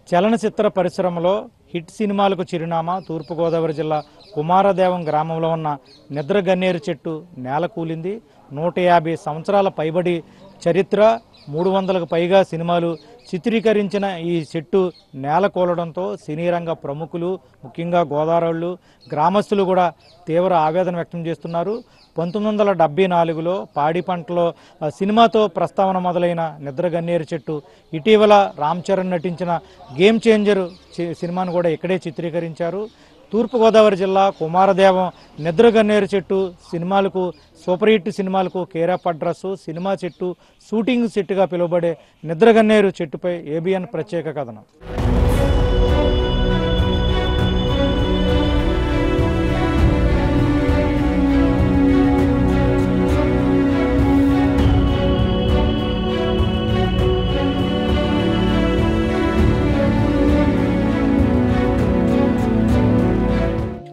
చలనచిత్ర పరిశ్రమలో హిట్ సినిమాలకు చిరునామా తూర్పుగోదావరి జిల్లా కుమారదేవం గ్రామంలో ఉన్న నిద్ర గన్నేరు చెట్టు నేల కూలింది. 150 సంవత్సరాల పైబడి చరిత్ర, 300కు పైగా సినిమాలు చిత్రీకరించిన ఈ చెట్టు నేల కూలడంతో సినీ రంగ ప్రముఖులు, ముఖ్యంగా గోదావరిళ్ళు, గ్రామస్తులు కూడా తీవ్ర ఆవేదన వ్యక్తం చేస్తున్నారు. 1974లో పాడి పంటలో సినిమాతో ప్రస్తావన మొదలైన నిద్ర గన్నేరు చెట్టు ఇటీవల రామ్ చరణ్ నటించిన గేమ్ చేంజర్ సినిమాను కూడా ఇక్కడే చిత్రీకరించారు. తూర్పుగోదావరి జిల్లా కుమారదేవం నిద్ర గన్నేరు చెట్టు సినిమాలకు, సూపర్ హిట్ సినిమాలకు కేరాఫ్ అడ్రస్. సినిమా చెట్టు, షూటింగ్ చెట్టుగా పిలువబడే నిద్ర గన్నేరు చెట్టుపై ఏబిఎన్ ప్రత్యేక కథనం.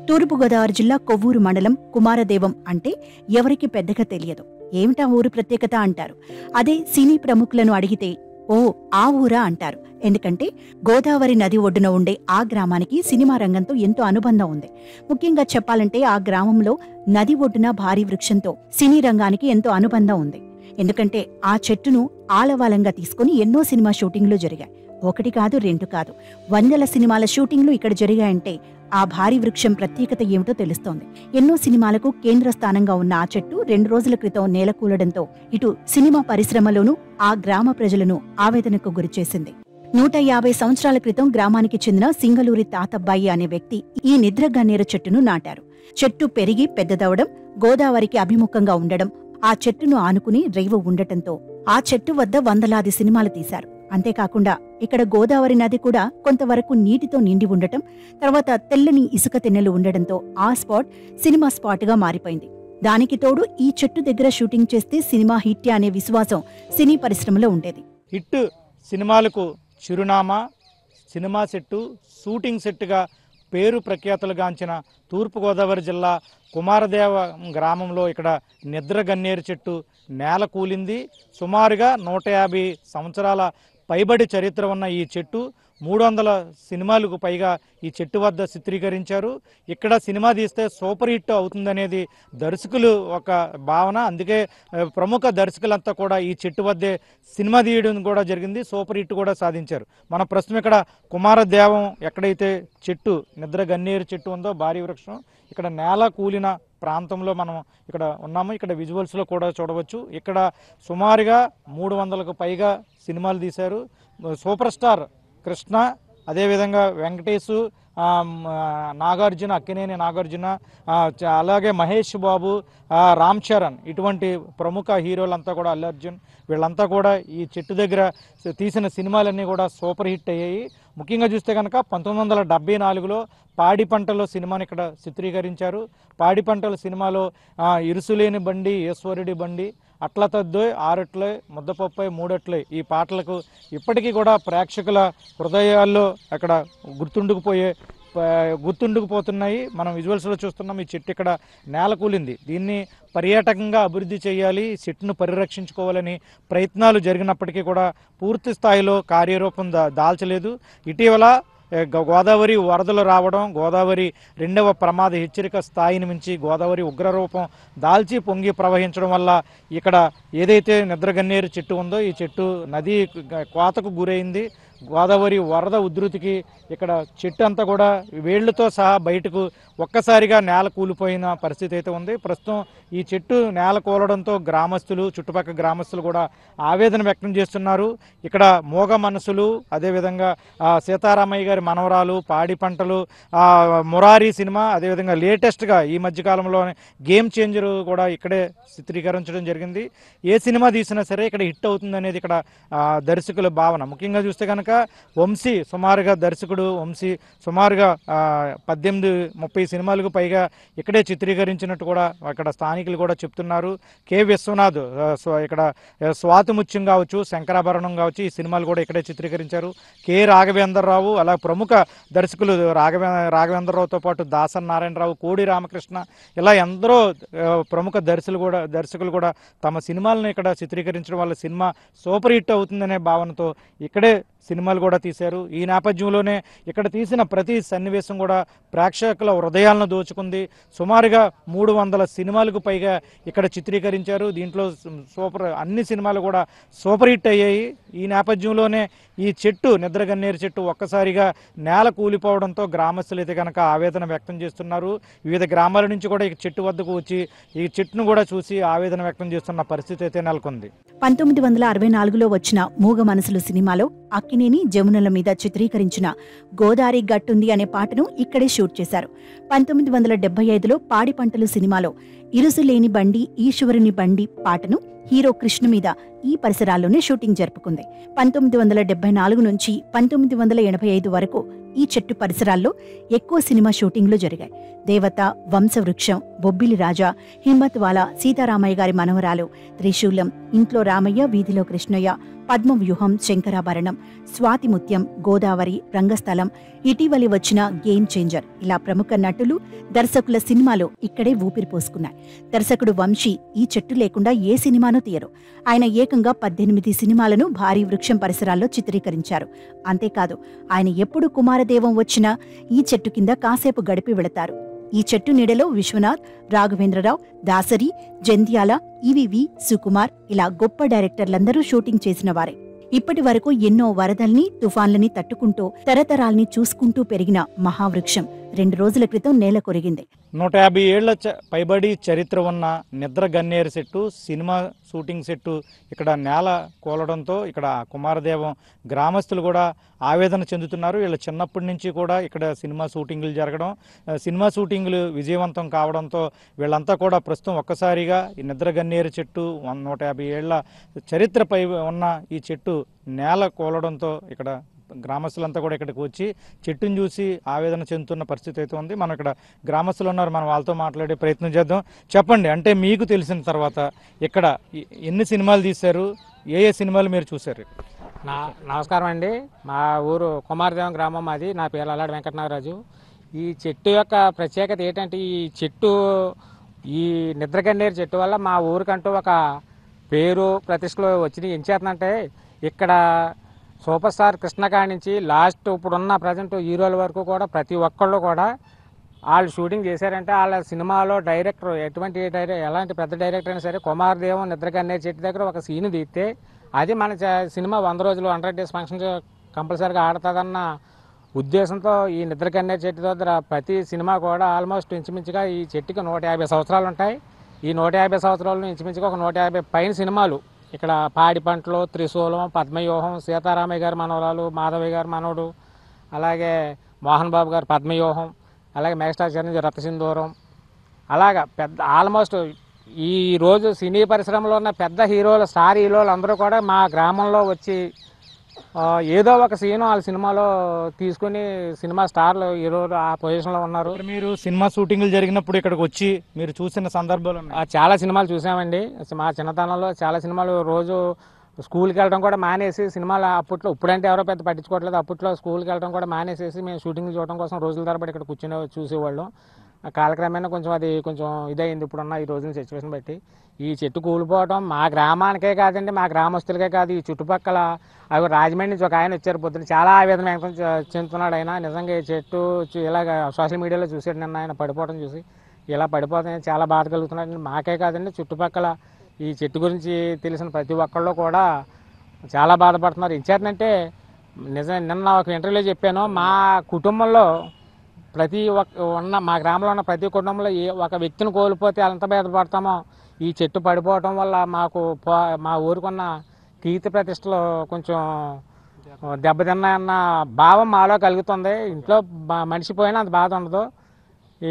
తూర్పుగోదావరి జిల్లా కొవ్వూరు మండలం కుమారదేవం అంటే ఎవరికి పెద్దగా తెలియదు. ఏమిటా ఊరు ప్రత్యేకత అంటారు. అదే సినీ ప్రముఖులను అడిగితే ఓ ఆ ఊరా అంటారు. ఎందుకంటే గోదావరి నది ఒడ్డున ఉండే ఆ గ్రామానికి సినిమా రంగంతో ఎంతో అనుబంధం ఉంది. ముఖ్యంగా చెప్పాలంటే ఆ గ్రామంలో నది ఒడ్డున భారీ వృక్షంతో సినీ రంగానికి ఎంతో అనుబంధం ఉంది. ఎందుకంటే ఆ చెట్టును ఆలవాలంగా తీసుకుని ఎన్నో సినిమా షూటింగ్లు జరిగాయి. ఒకటి కాదు, రెండు కాదు, 100ల సినిమాల షూటింగ్లు ఇక్కడ జరిగాయంటే ఆ భారీ వృక్షం ప్రత్యేకత ఏమిటో తెలుస్తోంది. ఎన్నో సినిమాలకు కేంద్ర స్థానంగా ఉన్న ఆ చెట్టు 2 రోజుల క్రితం నేలకూలడంతో ఇటు సినిమా పరిశ్రమలోనూ ఆ గ్రామ ప్రజలను ఆవేదనకు గురిచేసింది. 150 సంవత్సరాల క్రితం గ్రామానికి చెందిన సింగలూరి తాతబ్బాయి అనే వ్యక్తి ఈ నిద్ర గన్నేరు చెట్టును నాటారు. చెట్టు పెరిగి పెద్దదవడం, గోదావరికి అభిముఖంగా ఉండడం, ఆ చెట్టును ఆనుకుని రేవు ఉండటంతో ఆ చెట్టు వద్ద వందలాది సినిమాలు తీశారు. అంతేకాకుండా ఇక్కడ గోదావరి నది కూడా కొంతవరకు నీటితో నిండి ఉండటం, తర్వాత తెల్లని ఇసుక తెన్నెలు ఉండడంతో ఆ స్పాట్ సినిమా స్పాట్గా మారిపోయింది. దానికి తోడు ఈ చెట్టు దగ్గర షూటింగ్ చేస్తే సినిమా హిట్ అనే విశ్వాసం సినీ పరిశ్రమలో ఉండేది. హిట్ సినిమాలకు చిరునామా, సినిమా సెట్టు, షూటింగ్ సెట్టుగా పేరు ప్రఖ్యాతులుగాంచిన తూర్పుగోదావరి జిల్లా కుమారదేవ గ్రామంలో ఇక్కడ నిద్ర గన్నేరు చెట్టు నేల కూలింది. సుమారుగా 150 సంవత్సరాల పైబడి చరిత్ర ఉన్న ఈ చెట్టు 300 సినిమాలకు పైగా ఈ చెట్టు వద్ద చిత్రీకరించారు. ఇక్కడ సినిమా తీస్తే సూపర్ హిట్ అవుతుందనేది దర్శకులు ఒక భావన. అందుకే ప్రముఖ దర్శకులంతా కూడా ఈ చెట్టు వద్దే సినిమా తీయడం కూడా జరిగింది. సూపర్ హిట్ కూడా సాధించారు. మన ప్రస్తుతం ఇక్కడ కుమారదేవం ఎక్కడైతే చెట్టు నిద్ర గన్నేరు చెట్టు ఉందో భారీ వృక్షం, ఇక్కడ నేల కూలిన ప్రాంతంలో మనం ఇక్కడ ఉన్నాము. ఇక్కడ విజువల్స్లో కూడా చూడవచ్చు. ఇక్కడ సుమారుగా 300కు పైగా సినిమాలు తీశారు. సూపర్ స్టార్ కృష్ణ, అదేవిధంగా వెంకటేష్, నాగార్జున, అక్కినేని నాగార్జున, అలాగే మహేష్ బాబు, రామ్ చరణ్, ఇటువంటి ప్రముఖ హీరోలంతా కూడా, అల్లు అర్జున్, వీళ్ళంతా కూడా ఈ చెట్టు దగ్గర తీసిన సినిమాలన్నీ కూడా సూపర్ హిట్ అయ్యాయి. ముఖ్యంగా చూస్తే కనుక 1974లో పాడి పంటలో సినిమాని ఇక్కడ చిత్రీకరించారు. పాడి పంటల సినిమాలో ఇరుసులేని బండి, ఈశ్వరుడి బండి, అట్ల తద్దోయ్, ఆరట్లే, ముద్దపప్పై, మూడట్లే ఈ పాటలకు ఇప్పటికీ కూడా ప్రేక్షకుల హృదయాల్లో అక్కడ గుర్తుండుకుపోతున్నాయి. మనం విజువల్స్లో చూస్తున్నాం. ఈ చెట్టు ఇక్కడ నేల కూలింది. దీన్ని పర్యాటకంగా అభివృద్ధి చేయాలి, చెట్టును పరిరక్షించుకోవాలని ప్రయత్నాలు జరిగినప్పటికీ కూడా పూర్తి స్థాయిలో కార్యరూపం దాల్చలేదు. ఇటీవల గోదావరి వరదలు రావడం, గోదావరి 2వ ప్రమాద హెచ్చరిక స్థాయిని మించి గోదావరి ఉగ్రరూపం దాల్చి పొంగి ప్రవహించడం వల్ల ఇక్కడ ఏదైతే నిద్ర గన్నేరు చెట్టు ఉందో ఈ చెట్టు నది కోతకు గురైంది. గోదావరి వరద ఉధృతికి ఇక్కడ చెట్టు అంతా కూడా వేళ్లతో సహా బయటకు ఒక్కసారిగా నేల కూలిపోయిన పరిస్థితి అయితే ఉంది. ప్రస్తుతం ఈ చెట్టు నేల కూలడంతో గ్రామస్తులు, చుట్టుపక్కల గ్రామస్తులు కూడా ఆవేదన వ్యక్తం చేస్తున్నారు. ఇక్కడ మోగ మనసులు, అదేవిధంగా సీతారామయ్య గారి మనవరాలు, పాడి పంటలు, మురారి సినిమా, అదేవిధంగా లేటెస్ట్గా ఈ మధ్యకాలంలో గేమ్ చేంజర్ కూడా ఇక్కడే చిత్రీకరించడం జరిగింది. ఏ సినిమా తీసినా సరే ఇక్కడ హిట్ అవుతుంది అనేది ఇక్కడ దర్శకుల భావన. ముఖ్యంగా చూస్తే కనుక వంశీ, దర్శకుడు వంశీ సుమారుగా 18-30 సినిమాలకు పైగా ఇక్కడే చిత్రీకరించినట్టు కూడా అక్కడ స్థానికులు కూడా చెప్తున్నారు. కె విశ్వనాథ్ ఇక్కడ స్వాతిముత్యం కావచ్చు, శంకరాభరణం కావచ్చు, ఈ సినిమాలు కూడా ఇక్కడే చిత్రీకరించారు. కె రాఘవేంద్రరావు, అలా ప్రముఖ దర్శకులు రాఘవేంద్రరావుతో పాటు దాసన్ నారాయణరావు, కోడి రామకృష్ణ, ఇలా ఎందరో ప్రముఖ దర్శకులు కూడా తమ సినిమాలను ఇక్కడ చిత్రీకరించడం వల్ల సినిమా సూపర్ హిట్ అవుతుందనే భావనతో ఇక్కడే సినిమాలు కూడా తీశారు. ఈ నేపథ్యంలోనే ఇక్కడ తీసిన ప్రతి సన్నివేశం కూడా ప్రేక్షకుల హృదయాలను దోచుకుంది. సుమారుగా 300 సినిమాలకు పైగా ఇక్కడ చిత్రీకరించారు. దీంట్లో అన్ని సినిమాలు కూడా సూపర్ హిట్ అయ్యాయి. ఈ నేపథ్యంలోనే ఈ చెట్టు, నిద్రగన్నేరు చెట్టు ఒక్కసారిగా నేల కూలిపోవడంతో గ్రామస్తులు అయితే కనుక ఆవేదన వ్యక్తం చేస్తున్నారు. వివిధ గ్రామాల నుంచి కూడా ఈ చెట్టు వద్దకు వచ్చి ఈ చెట్టును కూడా చూసి ఆవేదన వ్యక్తం చేస్తున్న పరిస్థితి అయితే నెలకొంది. 1964లో వచ్చిన మూగ మనసులు సినిమాలో అక్కినేని జమునల మీద చిత్రీకరించిన గోదారి గట్టుంది అనే పాటను ఇక్కడే షూట్ చేశారు. 1975లో పాడి పంటలు సినిమాలో ఇరుసులేని బండి ఈశ్వరుని బండి పాటను హీరో కృష్ణ మీద ఈ పరిసరాల్లోనే షూటింగ్ జరుపుకుంది. 1974 నుంచి 1985 వరకు ఈ చెట్టు పరిసరాల్లో ఎక్కువ సినిమా షూటింగ్లు జరిగాయి. దేవత, వంశవృక్షం, బొబ్బిలి రాజా, హిమ్మత్ వాలా, సీతారామయ్య గారి మనవరాలు, త్రిశూలం, ఇంట్లో రామయ్య, వీధిలో కృష్ణయ్య, పద్మవ్యూహం, శంకరాభరణం, స్వాతిముత్యం, గోదావరి, రంగస్థలం, ఇటీవలి వచ్చిన గేమ్ చేంజర్ ఇలా ప్రముఖ నటులు, దర్శకుల సినిమాలు ఇక్కడే ఊపిరి పోసుకున్నాయి. దర్శకుడు వంశీ ఈ చెట్టు లేకుండా ఏ సినిమానూ తీయరు. ఆయన ఏకంగా 18 సినిమాలను భారీ వృక్షం పరిసరాల్లో చిత్రీకరించారు. అంతేకాదు, ఆయన ఎప్పుడు కుమారదేవం వచ్చినా ఈ చెట్టు కింద కాసేపు గడిపి వెళతారు. ఈ చెట్టు నీడలో విశ్వనాథ్, రాఘవేంద్రరావు, దాసరి, జంధ్యాల, ఈవీవి, సుకుమార్ ఇలా గొప్ప డైరెక్టర్లందరూ షూటింగ్ చేసిన వారే. ఇప్పటి వరకు ఎన్నో వరదల్ని, తుఫాన్లని తట్టుకుంటూ తరతరాల్ని చూసుకుంటూ పెరిగిన మహావృక్షం 2 రోజుల క్రితం నేల కొరిగింది. 150 ఏళ్ల పైబడి చరిత్ర ఉన్న నిద్ర గన్నేరు సెట్టు, సినిమా షూటింగ్ సెట్టు ఇక్కడ నేల కూలడంతో ఇక్కడ కుమారదేవం గ్రామస్తులు కూడా ఆవేదన చెందుతున్నారు. వీళ్ళ చిన్నప్పటి నుంచి కూడా ఇక్కడ సినిమా షూటింగ్లు జరగడం, సినిమా షూటింగ్లు విజయవంతం కావడంతో వీళ్ళంతా కూడా ప్రస్తుతం ఒక్కసారిగా ఈ నిద్ర గన్నేరు చెట్టు 150 ఏళ్ల చరిత్రపై ఉన్న ఈ చెట్టు నేల కూలడంతో ఇక్కడ గ్రామస్తులంతా కూడా ఇక్కడికి వచ్చి చెట్టును చూసి ఆవేదన చెందుతున్న పరిస్థితి అయితే ఉంది. మనం ఇక్కడ గ్రామస్తులు ఉన్నారు, మనం వాళ్ళతో మాట్లాడే ప్రయత్నం చేద్దాం. చెప్పండి, అంటే మీకు తెలిసిన తర్వాత ఇక్కడ ఎన్ని సినిమాలు తీశారు, ఏ సినిమాలు మీరు చూశారు? నమస్కారం అండి. మా ఊరు కుమారదేవం గ్రామం, అది నా పేరు అల్లాడి వెంకటనాగరాజు. ఈ చెట్టు యొక్క ప్రత్యేకత ఏంటంటే, ఈ చెట్టు, ఈ నిద్రగన్నేరు చెట్టు వల్ల మా ఊరికంటూ ఒక పేరు ప్రతిష్టలు వచ్చినాయి. ఏం చేస్తుందంటే, ఇక్కడ సూపర్ స్టార్ కృష్ణ కాడి నుంచి లాస్ట్ ఇప్పుడున్న ప్రజెంట్ హీరోల వరకు కూడా ప్రతి ఒక్కళ్ళు కూడా వాళ్ళు షూటింగ్ చేశారంటే వాళ్ళ సినిమాలో డైరెక్టర్ ఎలాంటి పెద్ద డైరెక్టర్ అయినా సరే కుమారదేవం నిద్రగన్నేరు చెట్టు దగ్గర ఒక సీన్ తీస్తే అది మన సినిమా 100 రోజులు 100 డేస్ ఫంక్షన్ కంపల్సరీగా ఆడుతుందన్న ఉద్దేశంతో ఈ నిద్రగన్నేరు చెట్టు దగ్గర ప్రతి సినిమా కూడా ఆల్మోస్ట్ ఇంచుమించుగా ఈ చెట్టుకి 150 సంవత్సరాలు ఉంటాయి. ఈ 150 సంవత్సరాలు ఇంచుమించుగా ఒక 150 పైన సినిమాలు ఇక్కడ పాడి పంటలు, త్రిశూలం, పద్మవ్యూహం, సీతారామయ్య గారి మనవరాలు, మాధవయ్య గారి మనవడు, అలాగే మోహన్ బాబు గారు పద్మవ్యూహం, అలాగే మెగాస్టార్ చిరంజీవి రక్తసింధూరం, అలాగా పెద్ద ఆల్మోస్ట్ ఈ రోజు సినీ పరిశ్రమలో ఉన్న పెద్ద హీరోలు, స్టార్ హీరోలు అందరూ కూడా మా గ్రామంలో వచ్చి ఏదో ఒక సీను వాళ్ళ సినిమాలో తీసుకుని సినిమా స్టార్లు హీరోలు ఆ పొజిషన్లో ఉన్నారు. మీరు సినిమా షూటింగ్లు జరిగినప్పుడు ఇక్కడికి వచ్చి మీరు చూసిన సందర్భాలు చాలా సినిమాలు చూసామండి. మా చిన్నతనంలో చాలా సినిమాలు రోజు స్కూల్కి వెళ్ళడం కూడా మానేసి సినిమాలు అప్పట్లో, ఇప్పుడంటే ఎవరో పెద్ద పట్టించుకోవట్లేదు, అప్పట్లో స్కూల్కి వెళ్ళడం కూడా మానేసేసి మేము షూటింగ్ చూడడం కోసం రోజుల తరబడి ఇక్కడ కూర్చునే చూసేవాళ్ళం. కాలక్రమేణా కొంచెం అది కొంచెం ఇదైంది ఇప్పుడున్న ఈ రోజున సిచ్యువేషన్ బట్టి. ఈ చెట్టు కూలిపోవడం మా గ్రామానికే కాదండి, మా గ్రామస్తులకే కాదు, ఈ చుట్టుపక్కల అవి రాజమండ్రి నుంచి ఒక ఆయన వచ్చారు పొద్దున, చాలా ఆవేదన వ్యక్తం చెందుతున్నాడు ఆయన. నిజంగా ఈ చెట్టు ఇలాగ సోషల్ మీడియాలో చూసాడు నిన్న, ఆయన పడిపోవడం చూసి ఇలా పడిపోతాయని చాలా బాధ కలుగుతున్నాడు. మాకే కాదండి, చుట్టుపక్కల ఈ చెట్టు గురించి తెలిసిన ప్రతి ఒక్కళ్ళు కూడా చాలా బాధపడుతున్నారు. ఇచ్చేటంటే నిన్న ఒక ఇంటర్వ్యూలో చెప్పాను, మా కుటుంబంలో మా గ్రామంలో ఉన్న ప్రతి కుటుంబంలో ఒక వ్యక్తిని కోల్పోతే ఎంత బాధపడతామో ఈ చెట్టు పడిపోవటం వల్ల మా ఊరికున్న కీర్తి ప్రతిష్టలు కొంచెం దెబ్బతిన్నాయన్న భావం మాలో కలుగుతుంది. ఇంట్లో మనిషి పోయినా అంత బాధ ఉండదు,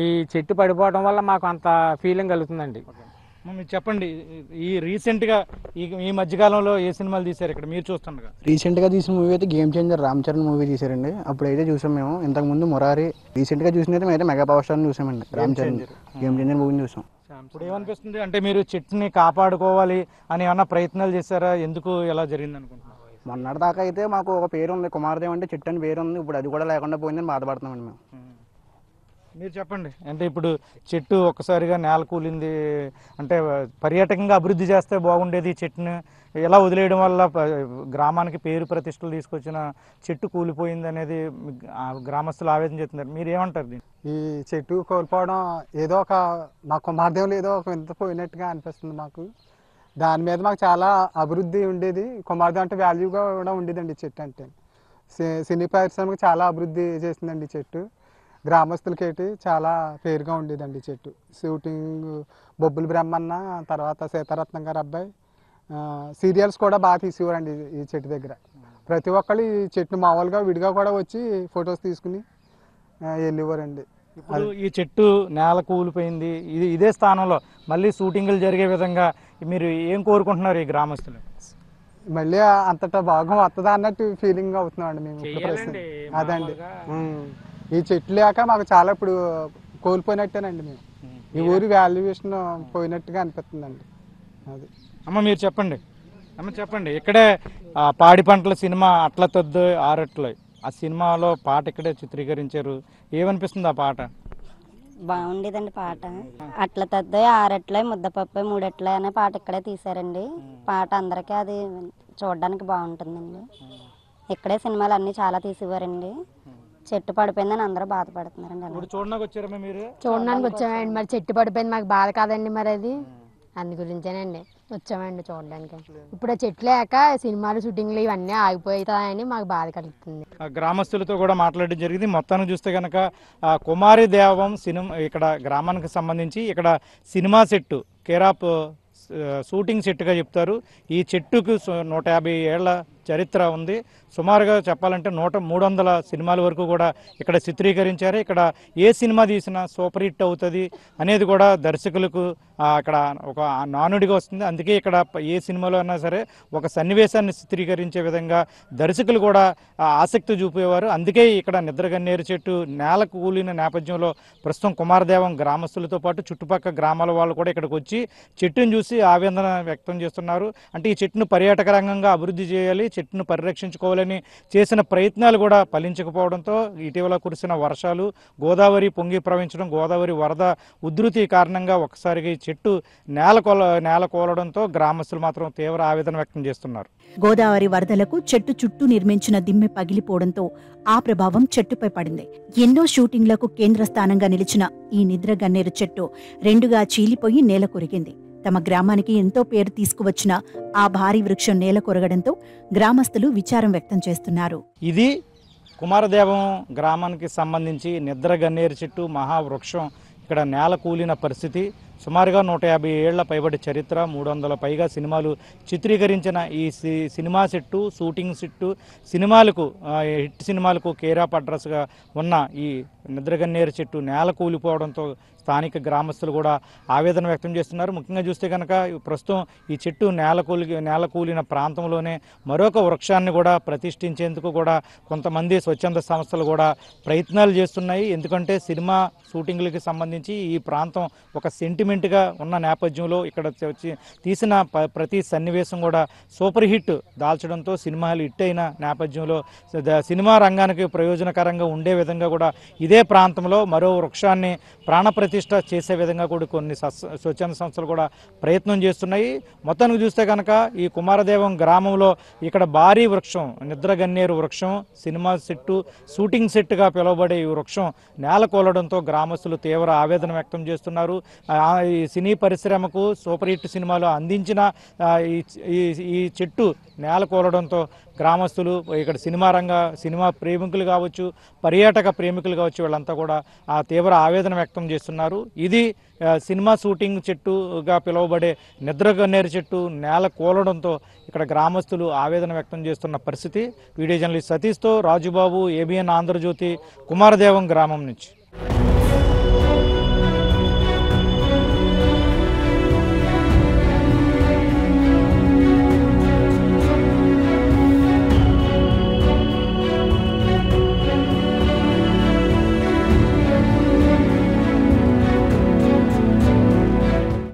ఈ చెట్టు పడిపోవడం వల్ల మాకు అంత ఫీలింగ్ కలుగుతుందండి. మీరు చెప్పండి, ఈ రీసెంట్గా ఈ మధ్యకాలంలో ఏ సినిమాలు తీశారు ఇక్కడ మీరు చూస్తుండగా? రీసెంట్గా తీసిన మూవీ అయితే game changer, Ram Charan movie తీశారండి. అప్పుడైతే చూసాం మేము. ఇంతకుముందు మురారి. రీసెంట్గా చూసినైతే మేము అయితే మెగా పవర్ స్టార్ని చూసామండి, రామ్ చరణ్ గేమ్ చేంజర్ మూవీని చూసాం. ఇప్పుడు ఏమనిపిస్తుంది అంటే, మీరు చెట్టుని కాపాడుకోవాలి అని ఏమన్నా ప్రయత్నాలు చేశారా? ఎందుకు ఎలా జరిగింది అనుకుంటున్నారు? మొన్నటి దాకా అయితే మాకు ఒక పేరు ఉంది, కుమారదేవ్ అంటే చెట్టు అని పేరు ఉంది. ఇప్పుడు అది కూడా లేకుండా పోయిందని బాధపడుతున్నామండి మేము. మీరు చెప్పండి, అంటే ఇప్పుడు చెట్టు ఒక్కసారిగా నేల కూలింది అంటే పర్యాటకంగా అభివృద్ధి చేస్తే బాగుండేది. ఈ చెట్టుని ఎలా వదిలేయడం వల్ల గ్రామానికి పేరు ప్రతిష్టలు తీసుకొచ్చిన చెట్టు కూలిపోయింది అనేది గ్రామస్తులు ఆవేదన చెప్తున్నారు. మీరు ఏమంటారు దీన్ని? ఈ చెట్టు కోల్పోవడం ఏదో ఒక మా కుమారదేవులు ఏదో ఒక వింత పోయినట్టుగా అనిపిస్తుంది మాకు. దాని మీద మాకు చాలా అభివృద్ధి ఉండేది. కుమారదేవి అంటే వాల్యూగా కూడా ఉండేదండి ఈ చెట్టు అంటే. సినీ పరిశ్రమకు చాలా అభివృద్ధి చేసిందండి ఈ చెట్టు. గ్రామస్తులకేటి చాలా పేరుగా ఉండేదండి ఈ చెట్టు. షూటింగ్ బొబ్బుల బ్రహ్మన్న, తర్వాత సీతారత్నం గారు అబ్బాయి సీరియల్స్ కూడా బాగా తీసేవారండి ఈ చెట్టు దగ్గర. ప్రతి ఒక్కళ్ళు ఈ చెట్టు మామూలుగా విడిగా కూడా వచ్చి ఫొటోస్ తీసుకుని వెళ్ళేవారండి. ఇప్పుడు ఈ చెట్టు నేల కూలిపోయింది, ఇదే స్థానంలో మళ్ళీ షూటింగ్లు జరిగే విధంగా మీరు ఏం కోరుకుంటున్నారు ఈ గ్రామస్తులు? మళ్ళీ అంతటా భాగం వస్తుందా అన్నట్టు ఫీలింగ్ అవుతున్నామండి మేము ఇప్పుడు ప్రస్తుతం. అదండి ఈ చెట్లు లేక మాకు చాలా ఇప్పుడు కోల్పోయినట్టేనండి. మేము ఈ ఊరి వాల్యుయేషన్ పోయినట్టుగా అనిపిస్తుందండి. అది అమ్మ మీరు చెప్పండి. అమ్మ చెప్పండి, ఇక్కడే పాడి పంటల సినిమా అట్ల తద్దు ఆరట్ల, ఆ సినిమాలో పాట ఇక్కడే చిత్రీకరించారు. ఏమనిపిస్తుంది ఆ పాట? బాగుండేదండి పాట. అట్ల తద్దు ఆరట్లే ముద్దపప్పు మూడెట్లే అనే పాట ఇక్కడే తీశారండి. పాట అందరికీ అది చూడడానికి బాగుంటుందండి. ఇక్కడే సినిమాలు అన్ని చాలా తీసేవారండి. చెట్టు పడిపోయిందని అందరూ బాధపడుతున్నారండి. ఇప్పుడు చూడడానికి వచ్చారమ్మా మీరు? చూడడానికి వచ్చామండి. మరి చెట్టు పడిపోయింది మాకు బాధ కాదండి, మరి అది అందు గురించేనండి వచ్చామండి చూడడానికి. ఇప్పుడు ఆ చెట్లు లేక సినిమాలు షూటింగ్లు ఇవన్నీ ఆగిపోతాయని మాకు బాధ కలుగుతుంది. గ్రామస్తులతో కూడా మాట్లాడడం జరిగింది. మొత్తాన్ని చూస్తే కనుక కుమారి దేవం సినిమా ఇక్కడ గ్రామానికి సంబంధించి ఇక్కడ సినిమా సెట్టు కేరాప్ షూటింగ్ సెట్గా చెప్తారు. ఈ చెట్టుకు 150 ఏళ్ల చరిత్ర ఉంది. సుమారుగా చెప్పాలంటే 300 సినిమాల వరకు కూడా ఇక్కడ చిత్రీకరించారు. ఇక్కడ ఏ సినిమా తీసినా సూపర్ హిట్ అవుతుంది అనేది కూడా దర్శకులకు అక్కడ ఒక నానుడిగా వస్తుంది. అందుకే ఇక్కడ ఏ సినిమాలో అయినా సరే ఒక సన్నివేశాన్ని చిత్రీకరించే విధంగా దర్శకులు కూడా ఆసక్తి చూపేవారు. అందుకే ఇక్కడ నిద్రగన్నేరు చెట్టు నేల కూలిన నేపథ్యంలో ప్రస్తుతం కుమారదేవం గ్రామస్తులతో పాటు చుట్టుపక్కల గ్రామాల వాళ్ళు కూడా ఇక్కడికి వచ్చి చెట్టును చూసి ఆవేదన వ్యక్తం చేస్తున్నారు. అంటే ఈ చెట్టును పర్యాటక రంగంగా అభివృద్ధి చేయాలి, చెట్టును పరిరక్షించుకోవాలని చేసిన ప్రయత్నాలు కూడా ఫలించకపోవడంతో ఇటీవల కురిసిన వర్షాలు, గోదావరి పొంగి ప్రవహించడం, గోదావరి వరద ఉధృతి కారణంగా ఒక్కసారిగా ఈ చెట్టు నేల కోలడంతో గ్రామస్తులు మాత్రం తీవ్ర ఆవేదన వ్యక్తం చేస్తున్నారు. గోదావరి వరదలకు చెట్టు చుట్టూ నిర్మించిన దిమ్మె పగిలిపోవడంతో ఆ ప్రభావం చెట్టుపై పడింది. ఎన్నో షూటింగ్లకు కేంద్ర స్థానంగా నిలిచిన ఈ నిద్రగన్నేరు చెట్టు రెండుగా చీలిపోయి నేల కొరిగింది. తమ గ్రామానికి ఎంతో పేరు తీసుకువచ్చిన ఆ భారీ వృక్షం నేల కొరగడంతో గ్రామస్తులు విచారం వ్యక్తం చేస్తున్నారు. ఇది కుమారదేవం గ్రామానికి సంబంధించి నిద్రగన్నేరు చెట్టు మహావృక్షం ఇక్కడ నేల కూలిన పరిస్థితి. సుమారుగా 150 ఏళ్ల పైబడి చరిత్ర, 300 పైగా సినిమాలు చిత్రీకరించిన ఈ సినిమా సెట్టు, షూటింగ్ సెట్టు, సినిమాలకు హిట్ సినిమాలకు కేరాప్ అడ్రస్గా ఉన్న ఈ నిద్రగన్నేరు చెట్టు నేల కూలిపోవడంతో స్థానిక గ్రామస్తులు కూడా ఆవేదన వ్యక్తం చేస్తున్నారు. ముఖ్యంగా చూస్తే కనుక ప్రస్తుతం ఈ చెట్టు నేల కూలిన ప్రాంతంలోనే మరొక వృక్షాన్ని కూడా ప్రతిష్ఠించేందుకు కూడా కొంతమంది స్వచ్ఛంద సంస్థలు కూడా ప్రయత్నాలు చేస్తున్నాయి. ఎందుకంటే సినిమా షూటింగ్లకి సంబంధించి ఈ ప్రాంతం ఒక సెంటిమెంట్గా ఉన్న నేపథ్యంలో ఇక్కడ తీసిన ప్రతి సన్నివేశం కూడా సూపర్ హిట్ దాల్చడంతో సినిమాలు హిట్ అయిన నేపథ్యంలో సినిమా రంగానికి ప్రయోజనకరంగా ఉండే విధంగా కూడా ఇదే ప్రాంతంలో మరో వృక్షాన్ని ప్రాణప్రతిష్ఠ చేసే విధంగా కూడా కొన్ని స్వచ్ఛంద సంస్థలు కూడా ప్రయత్నం చేస్తున్నాయి. మొత్తానికి చూస్తే కనుక ఈ కుమారదేవం గ్రామంలో ఇక్కడ భారీ వృక్షం నిద్రగన్నేరు వృక్షం సినిమా సెట్టు షూటింగ్ సెట్గా పిలువబడే ఈ వృక్షం నేల కోలడంతో గ్రామస్తులు తీవ్ర ఆవేదన వ్యక్తం చేస్తున్నారు. ఈ సినీ పరిశ్రమకు సూపర్ హిట్ సినిమాలు అందించిన ఈ చెట్టు నేల కోలడంతో గ్రామస్తులు ఇక్కడ సినిమా ప్రేమికులు కావచ్చు, పర్యాటక ప్రేమికులు కావచ్చు, వీళ్ళంతా కూడా తీవ్ర ఆవేదన వ్యక్తం చేస్తున్నారు. ఇది సినిమా షూటింగ్ చెట్టుగా పిలువబడే నిద్రగన్నేరు చెట్టు నేల కూలడంతో ఇక్కడ గ్రామస్తులు ఆవేదన వ్యక్తం చేస్తున్న పరిస్థితి. వీడియో జర్నలిస్ట్ సతీష్తో రాజుబాబు, ABN ఆంధ్రజ్యోతి, కుమారదేవం గ్రామం నుంచి.